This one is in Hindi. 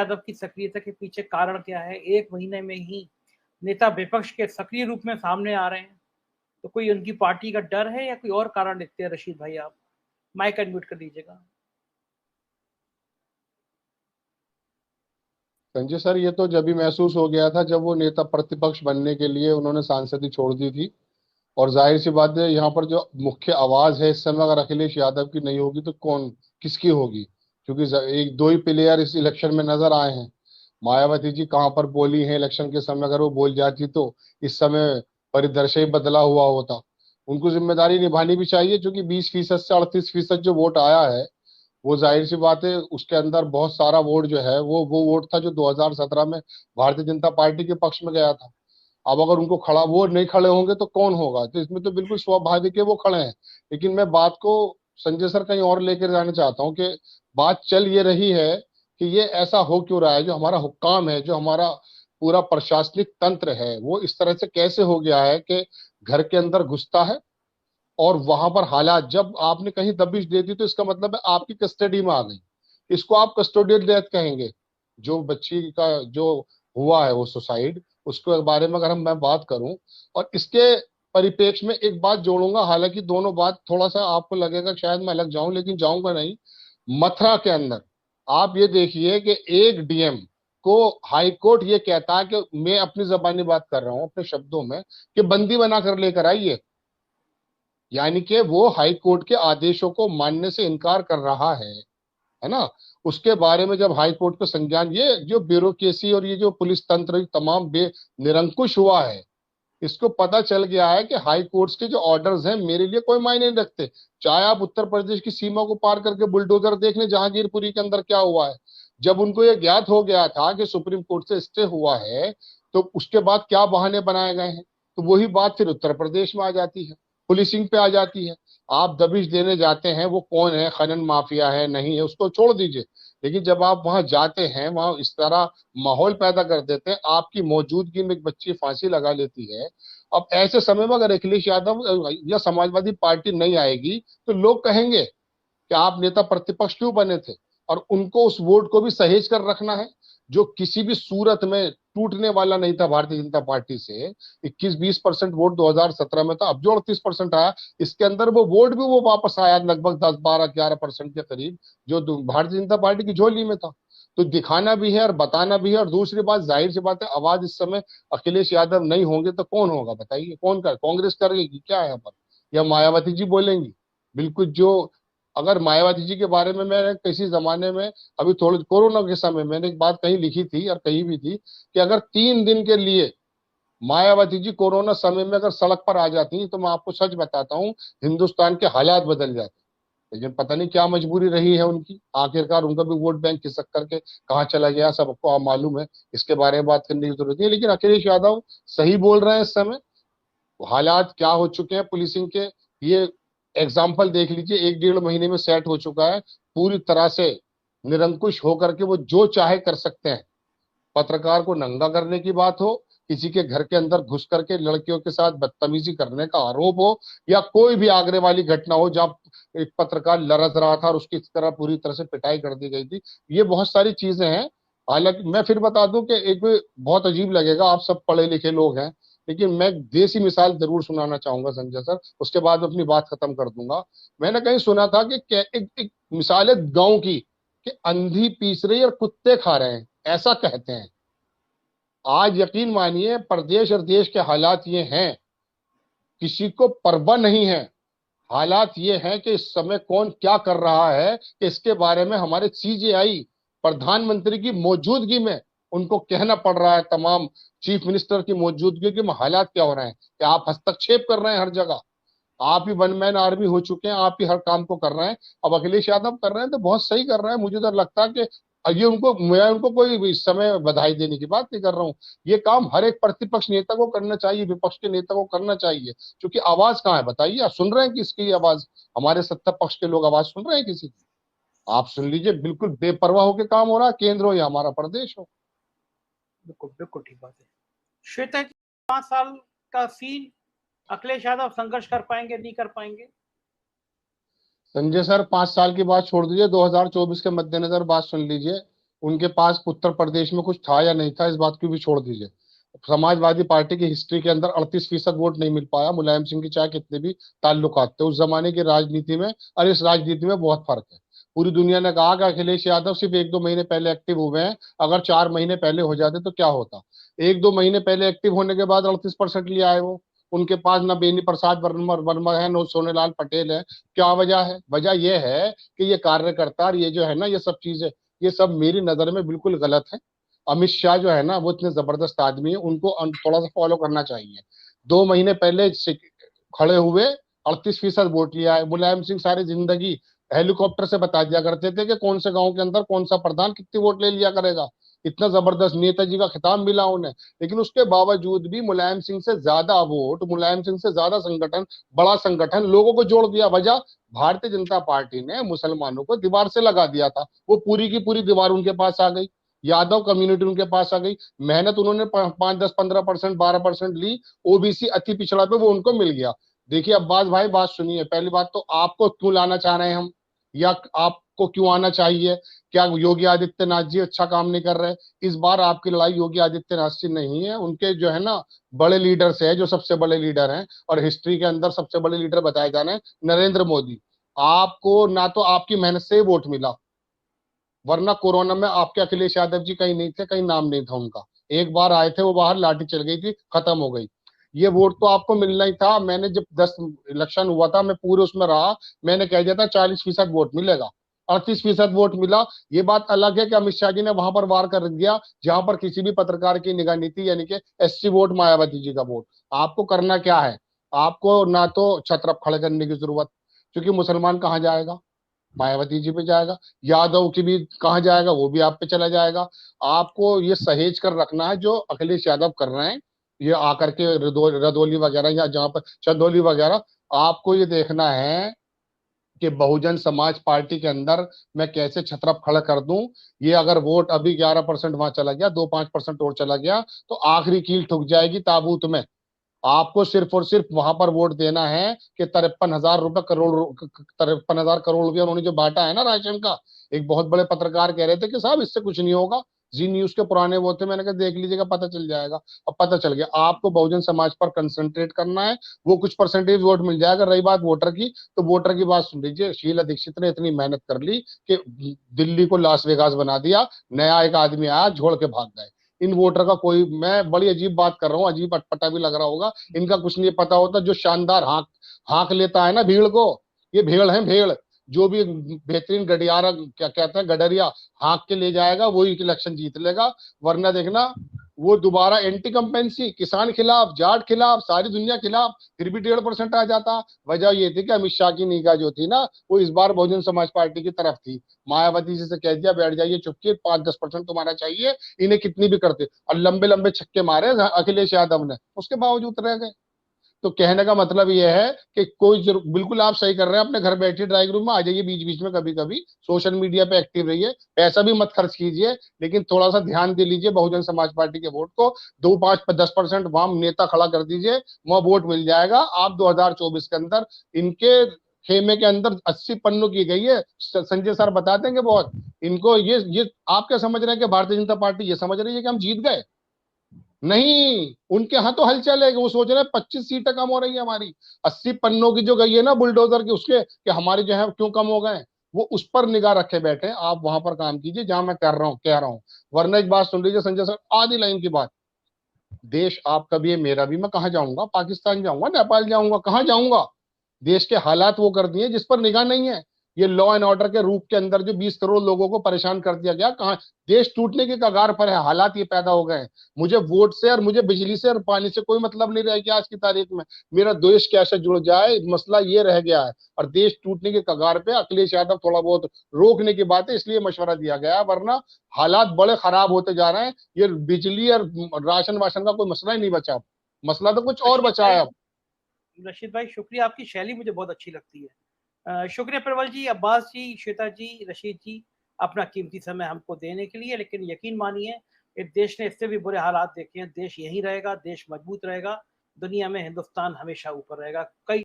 यादव की सक्रियता के पीछे कारण क्या है? 1 महीने में ही नेता विपक्ष के सक्रिय रूप में सामने आ रहे हैं। तो कोई उनकी पार्टी का डर है या कोई और कारण देखते हैं? रशीद भाई, आप माइक अनम्यूट कर दीजिएगा। संजय सर, ये तो जब भी महसूस हो गया था जब वो नेता प्रतिपक्ष बनने के लिए उन्होंने सांसदी छोड़ दी थी। और जाहिर सी बात है, यहाँ पर जो मुख्य आवाज है इस समय अगर अखिलेश यादव की नहीं होगी तो कौन किसकी होगी? क्योंकि एक दो ही प्लेयर इस इलेक्शन में नजर आए हैं। मायावती जी कहाँ पर बोली हैं इलेक्शन के समय? अगर वो बोल जाती तो इस समय परिदृश्य ही बदला हुआ होता। उनको जिम्मेदारी निभानी भी चाहिए, क्योंकि 20% से 38% जो वोट आया है वो जाहिर सी बात है उसके अंदर बहुत सारा वोट जो है वो वोट था जो 2017 में भारतीय जनता पार्टी के पक्ष में गया था। अब अगर उनको खड़ा वो नहीं खड़े होंगे तो कौन होगा? तो इसमें तो बिल्कुल स्वाभाविक है वो खड़े हैं। लेकिन मैं बात को संजय सर कहीं और लेकर जाना चाहता हूँ कि बात चल ये रही है कि ये ऐसा हो क्यों रहा है? जो हमारा हुक्काम है, जो हमारा पूरा प्रशासनिक तंत्र है, वो इस तरह से कैसे हो गया है कि घर के अंदर घुसता है और वहां पर हालात जब आपने कहीं दबिश दे दी तो इसका मतलब है आपकी कस्टडी में आ गई। इसको आप कस्टोडियल डेथ कहेंगे। जो बच्ची का जो हुआ है वो सुसाइड, उसके बारे में अगर मैं बात करूं और इसके परिप्रेक्ष्य में एक बात जोड़ूंगा, हालांकि दोनों बात थोड़ा सा आपको लगेगा शायद मैं अलग जाऊं, लेकिन जाऊंगा नहीं। मथुरा के अंदर आप ये देखिए कि एक डीएम को हाई कोर्ट ये कहता है कि मैं अपनी जबानी बात कर रहा हूं अपने शब्दों में, कि बंदी बना कर लेकर आइए। यानी कि वो हाई कोर्ट के आदेशों को मानने से इनकार कर रहा है ना? उसके बारे में जब हाई कोर्ट को संज्ञान, ये जो ब्यूरोक्रेसी और ये जो पुलिस तंत्र तमाम बे निरंकुश हुआ है, इसको पता चल गया है कि हाई कोर्ट्स के जो ऑर्डर्स हैं मेरे लिए कोई मायने नहीं रखते। चाहे आप उत्तर प्रदेश की सीमा को पार करके बुलडोजर देख लें जहांगीरपुरी के अंदर क्या हुआ है। जब उनको ये ज्ञात हो गया था कि सुप्रीम कोर्ट से स्टे हुआ है तो उसके बाद क्या बहाने बनाए गए हैं, तो वही बात फिर उत्तर प्रदेश में आ जाती है, पुलिसिंग पे आ जाती है। आप दबिश देने जाते हैं, वो कौन है, खनन माफिया है नहीं है उसको छोड़ दीजिए, लेकिन जब आप वहां जाते हैं वहां इस तरह माहौल पैदा कर देते हैं, आपकी मौजूदगी में एक बच्ची फांसी लगा लेती है। अब ऐसे समय में अगर अखिलेश यादव या समाजवादी पार्टी नहीं आएगी तो लोग कहेंगे कि आप नेता प्रतिपक्ष क्यों बने थे? और उनको उस वोट को भी सहेज कर रखना है जो किसी भी सूरत में टूटने वाला नहीं था भारतीय जनता पार्टी से। 21-20% वोट 2017 में था, अब जो 38% आया, इसके अंदर वो वोट भी वो वापस आया लगभग 10-12-11% के करीब, जो भारतीय जनता पार्टी की झोली में था। तो दिखाना भी है और बताना भी है। और दूसरी बात, जाहिर सी बात है, आवाज इस समय अखिलेश यादव नहीं होंगे तो कौन होगा बताइए? कौन कर कांग्रेस करेगी क्या यहाँ पर, या मायावती जी बोलेंगी? बिल्कुल। जो अगर मायावती जी के बारे में मैंने किसी जमाने में, अभी थोड़े कोरोना के समय मैंने एक बात कहीं लिखी थी और कही भी थी कि अगर 3 दिन के लिए मायावती जी कोरोना समय में अगर सड़क पर आ जाती तो मैं आपको सच बताता हूँ हिंदुस्तान के हालात बदल जाते। लेकिन पता नहीं क्या मजबूरी रही है उनकी, आखिरकार उनका भी वोट बैंक खिसक करके कहाँ चला गया सबको आप मालूम है। इसके बारे में बात करने की जरूरत नहीं है, लेकिन अखिलेश यादव सही बोल रहे हैं इस समय। हालात क्या हो चुके हैं पुलिसिंग के, ये एग्जाम्पल देख लीजिए, 1-1.5 महीने में सेट हो चुका है। पूरी तरह से निरंकुश होकर के वो जो चाहे कर सकते हैं। पत्रकार को नंगा करने की बात हो, किसी के घर के अंदर घुस करके लड़कियों के साथ बदतमीजी करने का आरोप हो, या कोई भी आगरे वाली घटना हो जहां एक पत्रकार लरज रहा था और उसकी इस तरह पूरी तरह से पिटाई कर दी गई थी, ये बहुत सारी चीजें हैं। हालांकि मैं फिर बता दूं कि एक बहुत अजीब लगेगा, आप सब पढ़े लिखे लोग हैं, लेकिन मैं देसी मिसाल जरूर सुनाना चाहूंगा संजय सर, उसके बाद अपनी बात खत्म कर दूंगा। मैंने कहीं सुना था कि एक मिसाल है गांव की, कि अंधी पीस रही और कुत्ते खा रहे हैं, ऐसा कहते हैं। आज यकीन मानिए प्रदेश और देश के हालात ये हैं, किसी को परवाह नहीं है। हालात ये हैं कि इस समय कौन क्या कर रहा है कि इसके बारे में हमारे सीजेआई प्रधानमंत्री की मौजूदगी में उनको कहना पड़ रहा है, तमाम चीफ मिनिस्टर की मौजूदगी में हालात क्या हो रहे हैं, कि आप हस्तक्षेप कर रहे हैं हर जगह। आप ही वन मैन आर्मी हो चुके हैं, आप ही हर काम को कर रहे हैं। अब अखिलेश यादव कर रहे हैं तो बहुत सही कर रहे हैं। मुझे तो लगता है कि ये उनको, मैं उनको कोई इस समय बधाई देने की बात नहीं कर रहा हूँ। ये काम हर एक प्रतिपक्ष नेता को करना चाहिए, विपक्ष के नेता को करना चाहिए। क्योंकि आवाज कहाँ है बताइए? आप सुन रहे हैं किसकी आवाज? हमारे सत्ता पक्ष के लोग आवाज सुन रहे हैं किसी की? आप सुन लीजिए, बिल्कुल बेपरवाह होकर काम हो रहा है, केंद्र हो या हमारा प्रदेश हो। बिल्कुल बिल्कुल ठीक बात है। श्वेता जी, 5 साल का सीन, अखिलेश यादव संघर्ष कर पाएंगे नहीं कर पाएंगे? संजय सर, 5 साल की बात छोड़ दीजिए, 2024 के मद्देनजर बात सुन लीजिए। उनके पास उत्तर प्रदेश में कुछ था या नहीं था, इस बात को भी छोड़ दीजिए। समाजवादी पार्टी की हिस्ट्री के अंदर 38% वोट नहीं मिल पाया मुलायम सिंह की, चाहे कितने भी ताल्लुकात थे उस जमाने की राजनीति में और इस राजनीति में बहुत फर्क है। पूरी दुनिया ने कहा कि अखिलेश यादव सिर्फ 1-2 महीने पहले एक्टिव हुए हैं, अगर 4 महीने पहले हो जाते तो क्या होता। 1-2 महीने पहले एक्टिव होने के बाद 38% ले आए वो। उनके पास न बेनी प्रसाद वर्मा वर्मा है, न सोनेलाल पटेल है। क्या वजह है? वजह यह है कि ये कार्यकर्ता और ये जो है ना, ये सब चीजें, ये सब मेरी नजर में बिल्कुल गलत है। अमित शाह जो है ना, वो इतने जबरदस्त आदमी है, उनको थोड़ा सा फॉलो करना चाहिए। 2 महीने पहले खड़े हुए, 38% वोट लिया है। मुलायम सिंह सारी जिंदगी हेलीकॉप्टर से बता दिया करते थे कि कौन से गांव के अंदर कौन सा प्रधान कितनी वोट ले लिया करेगा। इतना जबरदस्त नेताजी का खिताब मिला उन्हें, लेकिन उसके बावजूद भी मुलायम सिंह से ज्यादा वोट, मुलायम सिंह से ज्यादा संगठन, बड़ा संगठन लोगों को जोड़ दिया। वजह, भारतीय जनता पार्टी ने मुसलमानों को दीवार से लगा दिया था, वो पूरी की पूरी दीवार उनके पास आ गई। यादव कम्युनिटी उनके पास आ गई। मेहनत उन्होंने 5, 10, 15%, 12% ली, ओबीसी अति पिछड़ा पे वो उनको मिल गया। देखिए अब्बास भाई, बात सुनिए। पहली बात तो आपको क्यों लाना चाह रहे हैं हम, या आपको क्यों आना चाहिए? क्या योगी आदित्यनाथ जी अच्छा काम नहीं कर रहे? इस बार आपकी लड़ाई योगी आदित्यनाथ से नहीं है, उनके जो है ना बड़े लीडर से है, जो सबसे बड़े लीडर हैं और हिस्ट्री के अंदर सबसे बड़े लीडर बताए जा रहे हैं, नरेंद्र मोदी। आपको ना तो आपकी मेहनत से वोट मिला, वरना कोरोना में आपके अखिलेश यादव जी कहीं नहीं थे, कहीं नाम नहीं था उनका। एक बार आए थे वो, बाहर लाठी चल गई थी, खत्म हो गई। ये वोट तो आपको मिलना ही था। मैंने जब 10 इलेक्शन हुआ था, मैं पूरे उसमें रहा, मैंने कह दिया था 40% वोट मिलेगा, 38% वोट मिला। ये बात अलग है कि अमित शाह जी ने वहां पर वार कर दिया जहां पर किसी भी पत्रकार की निगाह नहीं थी, यानी कि एससी वोट, मायावती जी का वोट। आपको करना क्या है? आपको ना तो छत्रप खड़े करने की जरूरत, क्योंकि मुसलमान कहाँ जाएगा? मायावती जी पे जाएगा। यादव की भी कहाँ जाएगा? वो भी आप पे चला जाएगा। आपको ये सहेज कर रखना है जो अखिलेश यादव कर रहे हैं, ये आकर के रदौली वगैरह या जहां पर चंदौली वगैरह। आपको ये देखना है कि बहुजन समाज पार्टी के अंदर मैं कैसे छत्रप खड़ा कर दूं। ये अगर वोट अभी 11% वहां चला गया, 2-5% और चला गया, तो आखिरी कील ठुक जाएगी ताबूत में। आपको सिर्फ और सिर्फ वहां पर वोट देना है कि 53,000 करोड़ रुपया उन्होंने जो बांटा है ना राशन का। एक बहुत बड़े पत्रकार कह रहे थे कि साहब इससे कुछ नहीं होगा, जी न्यूज के पुराने वो थे, मैंने कहा देख लीजिएगा, पता चल जाएगा। अब पता चल गया। आपको बहुजन समाज पर कंसंट्रेट करना है, वो कुछ परसेंटेज वोट मिल जाएगा। रही बात वोटर की, तो वोटर की बात सुन लीजिए। शीला दीक्षित ने इतनी मेहनत कर ली कि दिल्ली को लास वेगास बना दिया, नया एक आदमी आया, झोड़ के भाग गए। इन वोटर का कोई, मैं बड़ी अजीब बात कर रहा हूँ, अजीब अटपटा भी लग रहा होगा, इनका कुछ नहीं पता होता। जो शानदार हाँक हाँक लेता है ना भीड़ को, ये भेड़ है भेड़। जो भी बेहतरीन गडियारा, क्या कहते हैं, गडरिया हाँक के ले जाएगा वही इलेक्शन जीत लेगा। वरना देखना, वो दोबारा एंटी कंपेंसी, किसान खिलाफ, जाट खिलाफ, सारी दुनिया खिलाफ, फिर भी 1.5% आ जाता। वजह ये थी कि अमित शाह की निगाह जो थी ना, वो इस बार बहुजन समाज पार्टी की तरफ थी। मायावती जी से कह दिया बैठ जाइए चुपके, 5-10% तुम्हारा चाहिए। इन्हें कितनी भी करते, और लंबे लंबे छक्के मारे अखिलेश यादव ने, उसके बावजूद रह गए। तो कहने का मतलब यह है कि बिल्कुल आप सही कर रहे हैं, अपने घर बैठे ड्राइंग रूम में आ जाइए बीच बीच में, कभी कभी सोशल मीडिया पे एक्टिव रहिए, पैसा भी मत खर्च कीजिए, लेकिन थोड़ा सा ध्यान दे लीजिए बहुजन समाज पार्टी के वोट को। 2, 5, 10% वहां नेता खड़ा कर दीजिए, वहां वोट मिल जाएगा। आप 2024 के अंदर इनके खेमे के अंदर 80 पन्नों की गई है, संजय सर बता देंगे बहुत। इनको ये आप क्या समझ रहे हैं कि भारतीय जनता पार्टी ये समझ रही है कि हम जीत गए? नहीं, उनके यहाँ तो हलचल है कि वो सोच रहे हैं 25 सीटें कम हो रही है हमारी। 80 पन्नों की जो गई है ना बुलडोजर की, उसके कि हमारे जो है क्यों कम हो गए, वो उस पर निगाह रखे बैठे हैं। आप वहां पर काम कीजिए जहां मैं कर रहा हूँ, कह रहा हूँ। वरना एक बात सुन लीजिए संजय सर, आधी लाइन की बात। देश आपका भी है, मेरा भी। मैं कहाँ जाऊंगा? पाकिस्तान जाऊंगा, नेपाल जाऊंगा, कहाँ जाऊंगा? देश के हालात वो कर दिए जिस पर निगाह नहीं है। ये लॉ एंड ऑर्डर के रूप के अंदर जो 20 करोड़ लोगों को परेशान कर दिया गया, कहाँ देश टूटने के कगार पर है, हालात ये पैदा हो गए हैं। मुझे वोट से और मुझे बिजली से और पानी से कोई मतलब नहीं रह गया आज की तारीख में। मेरा देश कैसे जुड़ जाए, मसला ये रह गया है। और देश टूटने के कगार पे अखिलेश यादव थोड़ा बहुत रोकने की बात है, इसलिए मशवरा दिया गया, वरना हालात बड़े खराब होते जा रहे हैं। ये बिजली और राशन वाशन का कोई मसला ही नहीं बचा, मसला तो कुछ और रशीद बचा है भाई, अब। रशीद भाई शुक्रिया, आपकी शैली मुझे बहुत अच्छी लगती है। शुक्रिया प्रबल जी, अब्बास जी, श्वेता जी, रशीद जी, अपना कीमती समय हमको देने के लिए। लेकिन यकीन मानिए, इस देश ने इससे भी बुरे हालात देखे हैं। देश यही रहेगा, देश मजबूत रहेगा, दुनिया में हिंदुस्तान हमेशा ऊपर रहेगा। कई